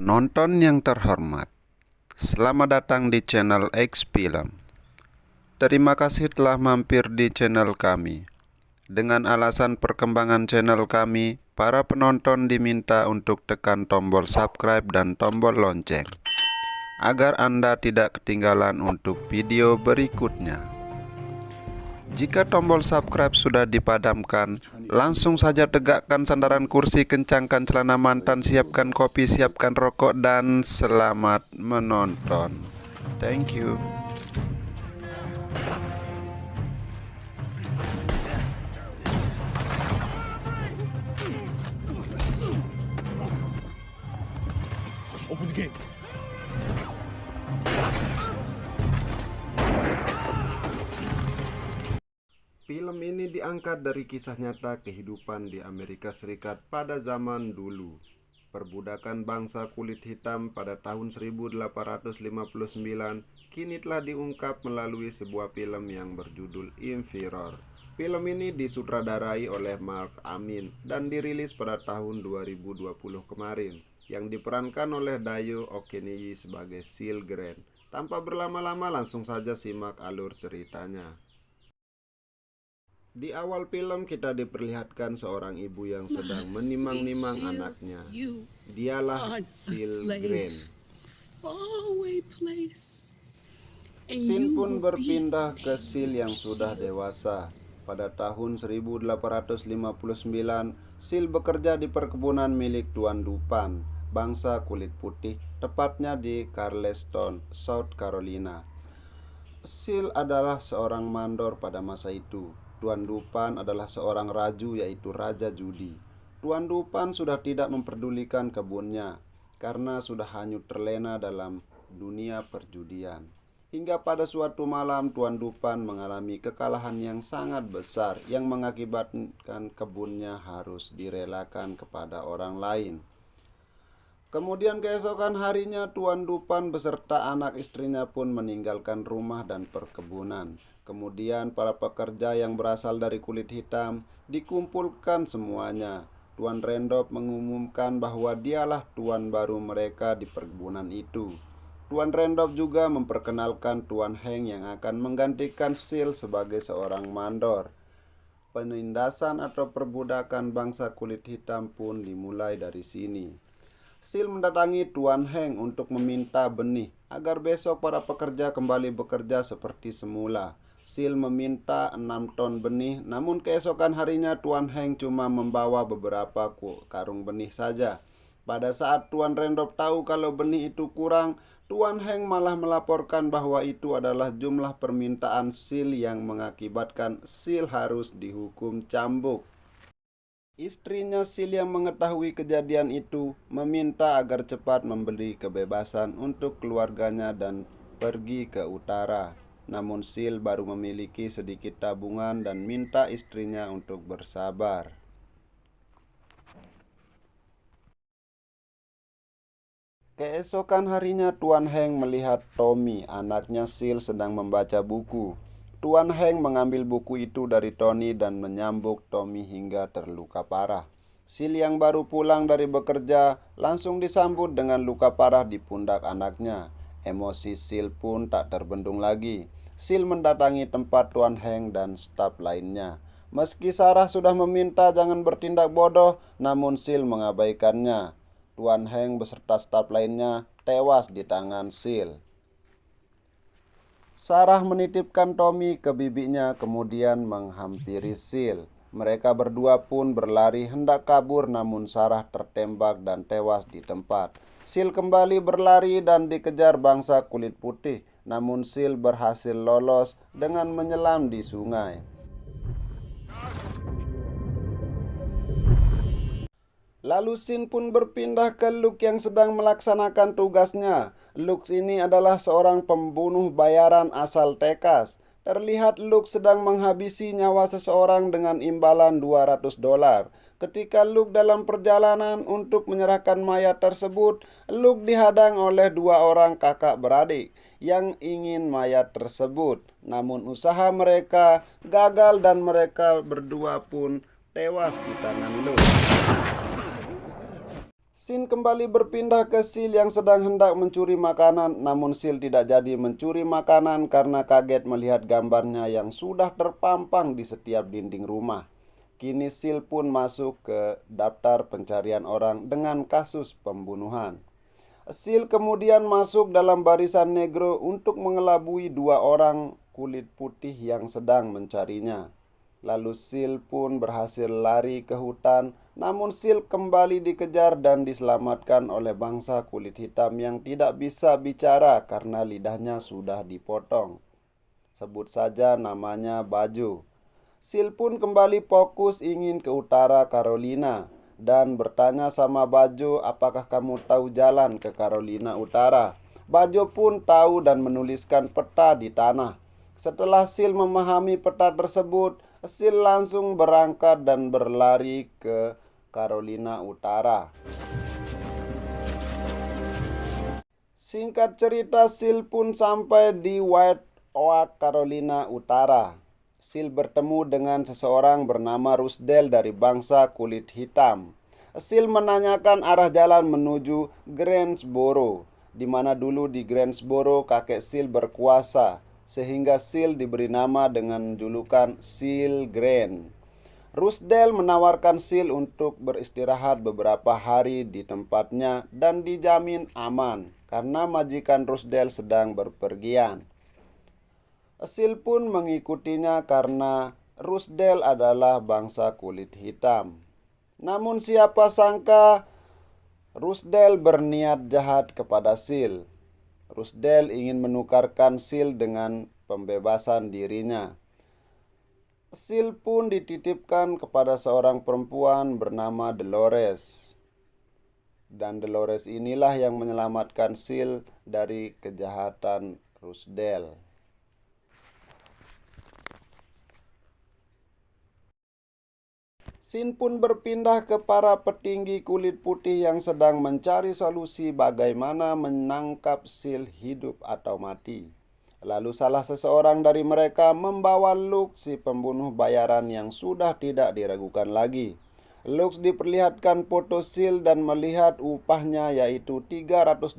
Penonton yang terhormat, selamat datang di channel X Film. Terima kasih telah mampir di channel kami. Dengan alasan perkembangan channel kami, para penonton diminta untuk tekan tombol subscribe dan tombol lonceng, agar Anda tidak ketinggalan untuk video berikutnya. Jika tombol subscribe sudah dipadamkan, langsung saja tegakkan sandaran kursi, kencangkan celana mantan, siapkan kopi, siapkan rokok, dan selamat menonton. Thank you. Open the gate. Film ini diangkat dari kisah nyata kehidupan di Amerika Serikat pada zaman dulu. Perbudakan bangsa kulit hitam pada tahun 1859 kini telah diungkap melalui sebuah film yang berjudul Inferior. Film ini disutradarai oleh Mark Amin dan dirilis pada tahun 2020 kemarin, yang diperankan oleh Dayo Okeniyi sebagai Seal Grant. Tanpa berlama-lama, langsung saja simak alur ceritanya. Di awal film kita diperlihatkan seorang ibu yang sedang menimang-nimang anaknya. Dialah Seal Grant. Scene pun berpindah ke Seal yang sudah dewasa. Pada tahun 1859, Seal bekerja di perkebunan milik Tuan Dupan, bangsa kulit putih, tepatnya di Charleston, South Carolina. Seal adalah seorang mandor pada masa itu. Tuan Dupan adalah seorang raju, yaitu Raja Judi. Tuan Dupan sudah tidak memperdulikan kebunnya karena sudah hanyut terlena dalam dunia perjudian. Hingga pada suatu malam Tuan Dupan mengalami kekalahan yang sangat besar yang mengakibatkan kebunnya harus direlakan kepada orang lain. Kemudian keesokan harinya Tuan Dupan beserta anak istrinya pun meninggalkan rumah dan perkebunan. Kemudian para pekerja yang berasal dari kulit hitam dikumpulkan semuanya. Tuan Randolph mengumumkan bahwa dialah tuan baru mereka di perkebunan itu. Tuan Randolph juga memperkenalkan Tuan Hank yang akan menggantikan Seal sebagai seorang mandor. Penindasan atau perbudakan bangsa kulit hitam pun dimulai dari sini. Seal mendatangi Tuan Hank untuk meminta benih agar besok para pekerja kembali bekerja seperti semula. Seal meminta 6 ton benih, namun keesokan harinya Tuan Hank cuma membawa beberapa karung benih saja. Pada saat Tuan Randolph tahu kalau benih itu kurang, Tuan Hank malah melaporkan bahwa itu adalah jumlah permintaan Seal yang mengakibatkan Seal harus dihukum cambuk. Istrinya Seal yang mengetahui kejadian itu meminta agar cepat memberi kebebasan untuk keluarganya dan pergi ke utara. Namun Seal baru memiliki sedikit tabungan dan minta istrinya untuk bersabar. Keesokan harinya Tuan Hank melihat Tommy, anaknya Seal, sedang membaca buku. Tuan Hank mengambil buku itu dari Tony dan menyambuk Tommy hingga terluka parah. Seal yang baru pulang dari bekerja langsung disambut dengan luka parah di pundak anaknya. Emosi Seal pun tak terbendung lagi. Seal mendatangi tempat Tuan Hank dan staf lainnya. Meski Sarah sudah meminta jangan bertindak bodoh, namun Seal mengabaikannya. Tuan Hank beserta staf lainnya tewas di tangan Seal. Sarah menitipkan Tommy ke bibinya kemudian menghampiri Seal. Mereka berdua pun berlari hendak kabur, namun Sarah tertembak dan tewas di tempat. Seal kembali berlari dan dikejar bangsa kulit putih, namun Seal berhasil lolos dengan menyelam di sungai. Lalu scene pun berpindah ke Luke yang sedang melaksanakan tugasnya. Luke ini adalah seorang pembunuh bayaran asal Texas. Terlihat Luke sedang menghabisi nyawa seseorang dengan imbalan $200. Ketika Luke dalam perjalanan untuk menyerahkan mayat tersebut, Luke dihadang oleh 2 orang kakak beradik yang ingin mayat tersebut. Namun usaha mereka gagal dan mereka berdua pun tewas di tangan Luke. Sin kembali berpindah ke Sil yang sedang hendak mencuri makanan, namun Sil tidak jadi mencuri makanan karena kaget melihat gambarnya yang sudah terpampang di setiap dinding rumah. Kini Sil pun masuk ke daftar pencarian orang dengan kasus pembunuhan. Sil kemudian masuk dalam barisan negro untuk mengelabui dua orang kulit putih yang sedang mencarinya. Lalu Sil pun berhasil lari ke hutan, namun Sil kembali dikejar dan diselamatkan oleh bangsa kulit hitam yang tidak bisa bicara karena lidahnya sudah dipotong. Sebut saja namanya Bajo. Sil pun kembali fokus ingin ke utara Carolina dan bertanya sama Bajo, apakah kamu tahu jalan ke Carolina Utara? Bajo pun tahu dan menuliskan peta di tanah. Setelah Sil memahami peta tersebut, Sil langsung berangkat dan berlari ke Carolina Utara. Singkat cerita, Sil pun sampai di White Oak, Carolina Utara. Sil bertemu dengan seseorang bernama Rusdell dari bangsa kulit hitam. Sil menanyakan arah jalan menuju Greensboro, di mana dulu di Greensboro kakek Sil berkuasa, sehingga Sil diberi nama dengan julukan Sil Green. Rusdell menawarkan Sil untuk beristirahat beberapa hari di tempatnya dan dijamin aman karena majikan Rusdell sedang berpergian. Sil pun mengikutinya karena Rusdell adalah bangsa kulit hitam. Namun siapa sangka Rusdell berniat jahat kepada Sil. Rusdell ingin menukarkan Sil dengan pembebasan dirinya. Sil pun dititipkan kepada seorang perempuan bernama Dolores. Dan Dolores inilah yang menyelamatkan Sil dari kejahatan Rusdell. Sin pun berpindah ke para petinggi kulit putih yang sedang mencari solusi bagaimana menangkap Sil hidup atau mati. Lalu salah seseorang dari mereka membawa Lux, si pembunuh bayaran yang sudah tidak diragukan lagi. Lux diperlihatkan foto Sil dan melihat upahnya yaitu $300.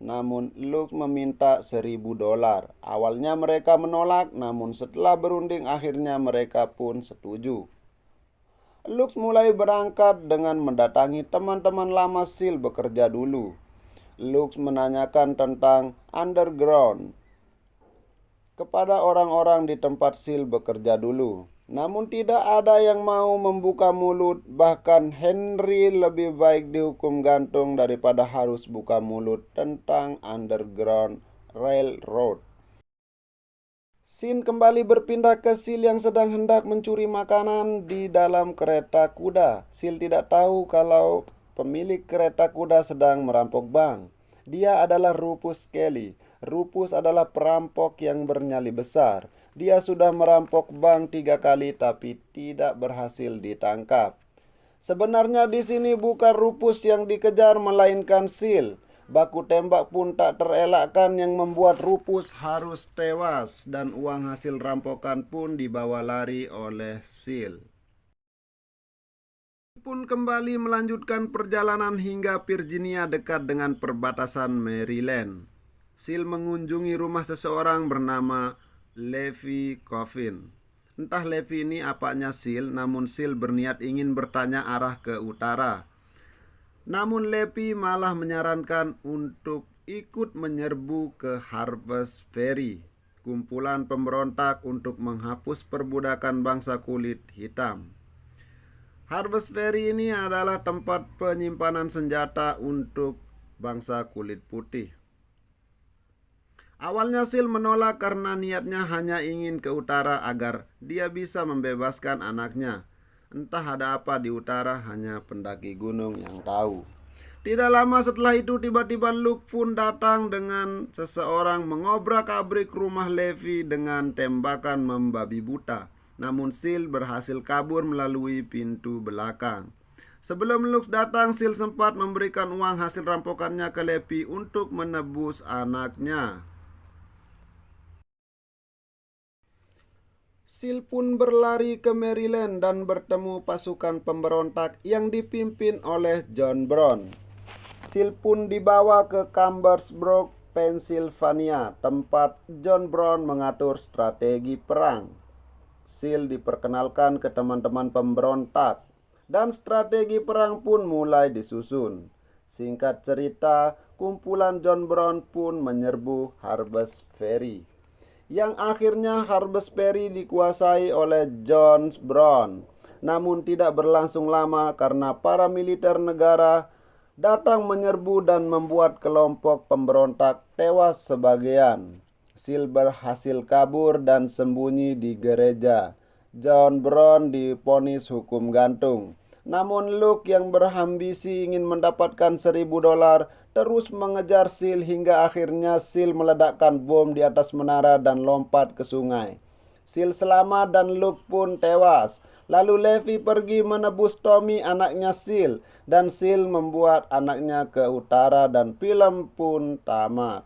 Namun Lux meminta $1.000. Awalnya mereka menolak, namun setelah berunding akhirnya mereka pun setuju. Lux mulai berangkat dengan mendatangi teman-teman lama Sil bekerja dulu. Lux menanyakan tentang underground kepada orang-orang di tempat Sil bekerja dulu. Namun tidak ada yang mau membuka mulut, bahkan Henry lebih baik dihukum gantung daripada harus buka mulut tentang Underground Railroad. Sin kembali berpindah ke Sil yang sedang hendak mencuri makanan di dalam kereta kuda. Sil tidak tahu kalau pemilik kereta kuda sedang merampok bank. Dia adalah Rufus Kelly. Rufus adalah perampok yang bernyali besar. Dia sudah merampok bank 3 kali tapi tidak berhasil ditangkap. Sebenarnya di sini bukan Rufus yang dikejar melainkan Sil. Baku tembak pun tak terelakkan yang membuat Rufus harus tewas dan uang hasil rampokan pun dibawa lari oleh Sil. Pun kembali melanjutkan perjalanan hingga Virginia dekat dengan perbatasan Maryland. Sil mengunjungi rumah seseorang bernama Levi Coffin. Entah Levi ini apanya Sil, namun Sil berniat ingin bertanya arah ke utara. Namun Levi malah menyarankan untuk ikut menyerbu ke Harvest Ferry, kumpulan pemberontak untuk menghapus perbudakan bangsa kulit hitam. Harvest Ferry ini adalah tempat penyimpanan senjata untuk bangsa kulit putih. Awalnya Sil menolak karena niatnya hanya ingin ke utara agar dia bisa membebaskan anaknya. Entah ada apa di utara, hanya pendaki gunung yang tahu. Tidak lama setelah itu tiba-tiba Luke pun datang dengan seseorang mengobrak-abrik rumah Levi dengan tembakan membabi buta. Namun Sil berhasil kabur melalui pintu belakang. Sebelum Luke datang, Sil sempat memberikan uang hasil rampokannya ke Levi untuk menebus anaknya. Sil pun berlari ke Maryland dan bertemu pasukan pemberontak yang dipimpin oleh John Brown. Sil pun dibawa ke Chambersburg, Pennsylvania, tempat John Brown mengatur strategi perang. Sil diperkenalkan ke teman-teman pemberontak, dan strategi perang pun mulai disusun. Singkat cerita, kumpulan John Brown pun menyerbu Harper's Ferry, yang akhirnya Harper's Ferry dikuasai oleh John Brown. Namun tidak berlangsung lama karena para militer negara datang menyerbu dan membuat kelompok pemberontak tewas sebagian. Sil berhasil kabur dan sembunyi di gereja. John Brown divonis hukum gantung. Namun Luke yang berambisi ingin mendapatkan $1.000 terus mengejar Sil hingga akhirnya Sil meledakkan bom di atas menara dan lompat ke sungai. Sil selamat dan Luke pun tewas. Lalu Levi pergi menebus Tommy, anaknya Sil, dan Sil membuat anaknya ke utara dan film pun tamat.